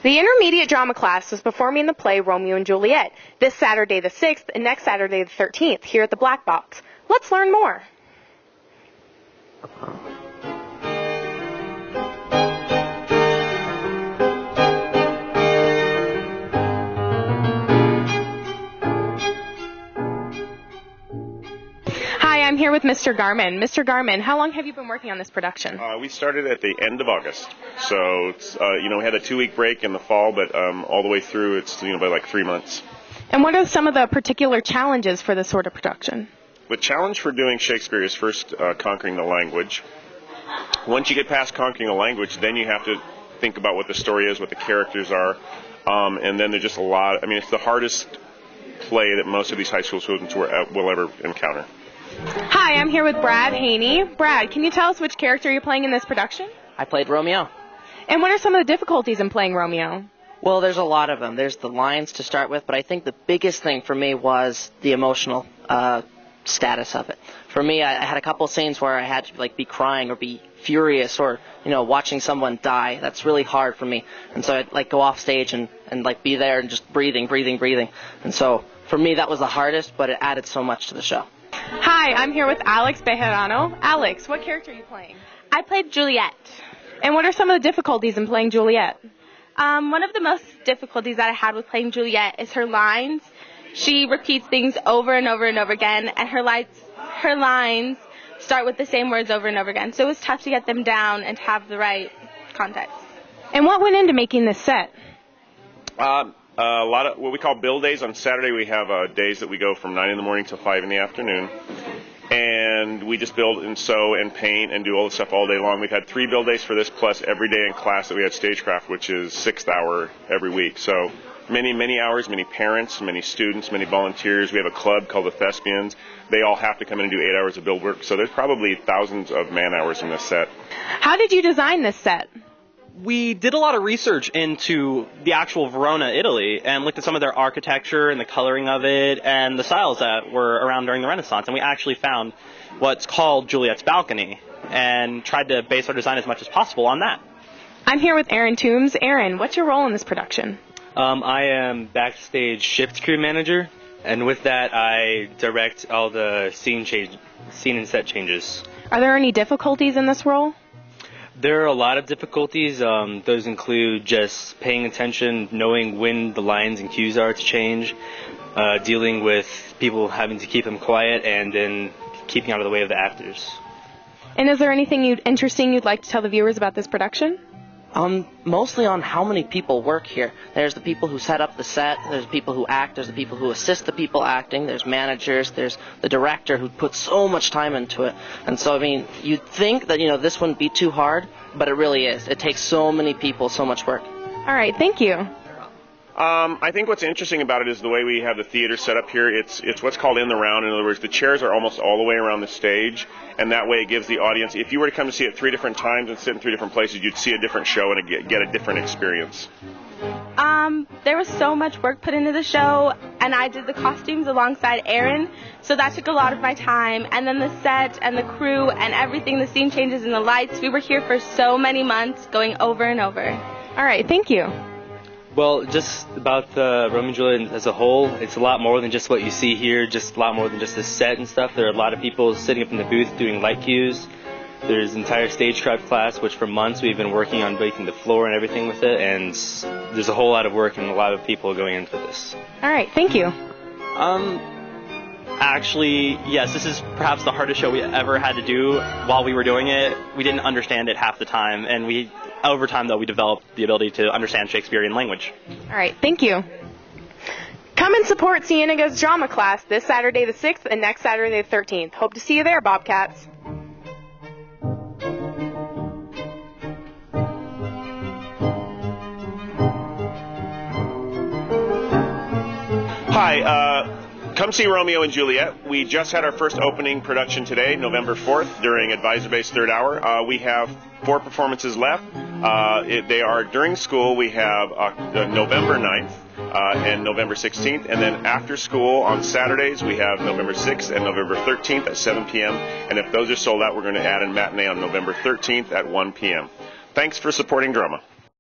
The intermediate drama class was performing the play Romeo and Juliet this Saturday the 6th and next Saturday the 13th here at the Black Box. Let's learn more. Hi, I'm here with Mr. Garman. Mr. Garman, how long have you been working on this production? We started at the end of August, so it's, we had a 2-week break in the fall, but all the way through it's by like 3 months. And what are some of the particular challenges for this sort of production? The challenge for doing Shakespeare is first conquering the language. Once you get past conquering the language, then you have to think about what the story is, what the characters are, and then there's just a lot. I mean, it's the hardest play that most of these high school students will ever encounter. Hi, I'm here with Brad Haney. Brad, can you tell us which character you're playing in this production? I played Romeo. And what are some of the difficulties in playing Romeo? Well, there's a lot of them. There's the lines to start with, but I think the biggest thing for me was the emotional status of it. For me, I had a couple of scenes where I had to be crying or be furious or watching someone die. That's really hard for me. And so I'd go off stage and be there and just breathing. And so for me, that was the hardest, but it added so much to the show. Hi, I'm here with Alex Bejarano. Alex, what character are you playing? I played Juliet. And what are some of the difficulties in playing Juliet? One of the most difficulties that I had with playing Juliet is her lines. She repeats things over and over and over again, and her lines start with the same words over and over again. So it was tough to get them down and have the right context. And what went into making this set? A lot of what we call build days. On Saturday we have days that we go from 9 in the morning till 5 in the afternoon. And we just build and sew and paint and do all the stuff all day long. We've had 3 build days for this, plus every day in class that we had stagecraft, which is 6th hour every week. So many hours, many parents, many students, many volunteers. We have a club called the Thespians. They all have to come in and do 8 hours of build work. So there's probably thousands of man hours in this set. How did you design this set? We did a lot of research into the actual Verona, Italy, and looked at some of their architecture and the coloring of it and the styles that were around during the Renaissance. And we actually found what's called Juliet's balcony and tried to base our design as much as possible on that. I'm here with Aaron Toombs. Aaron, what's your role in this production? I am backstage shift crew manager, and with that I direct all the scene and set changes. Are there any difficulties in this role? There are a lot of difficulties. Those include just paying attention, knowing when the lines and cues are to change, dealing with people having to keep them quiet, and then keeping out of the way of the actors. And is there anything interesting you'd like to tell the viewers about this production? Mostly on how many people work here. There's the people who set up the set, there's the people who act, there's the people who assist the people acting, there's managers, there's the director who puts so much time into it. And so, you'd think that, this wouldn't be too hard, but it really is. It takes so many people, so much work. All right, thank you. I think what's interesting about it is the way we have the theater set up here. It's what's called in the round. In other words, the chairs are almost all the way around the stage, and that way it gives the audience, if you were to come to see it 3 different times and sit in 3 different places, you'd see a different show and get a different experience. There was so much work put into the show, and I did the costumes alongside Aaron, so that took a lot of my time. And then the set and the crew and everything, the scene changes and the lights, we were here for so many months going over and over. All right, thank you. Well, just about the Romeo and Juliet as a whole, it's a lot more than just what you see here, just a lot more than just the set and stuff. There are a lot of people sitting up in the booth doing light cues. There's an entire stagecraft class, which for months we've been working on making the floor and everything with it, and there's a whole lot of work and a lot of people going into this. All right, thank you. Actually, yes, this is perhaps the hardest show we ever had to do. While we were doing it, we didn't understand it half the time, and over time, though, we developed the ability to understand Shakespearean language. All right, thank you. Come and support Cienega's drama class this Saturday the 6th and next Saturday the 13th. Hope to see you there, Bobcats. Hi, come see Romeo and Juliet. We just had our first opening production today, November 4th, during Advisor Bay's 3rd hour. We have 4 performances left. They are during school. We have November 9th and November 16th. And then after school on Saturdays, we have November 6th and November 13th at 7 p.m. And if those are sold out, we're going to add a matinee on November 13th at 1 p.m. Thanks for supporting drama.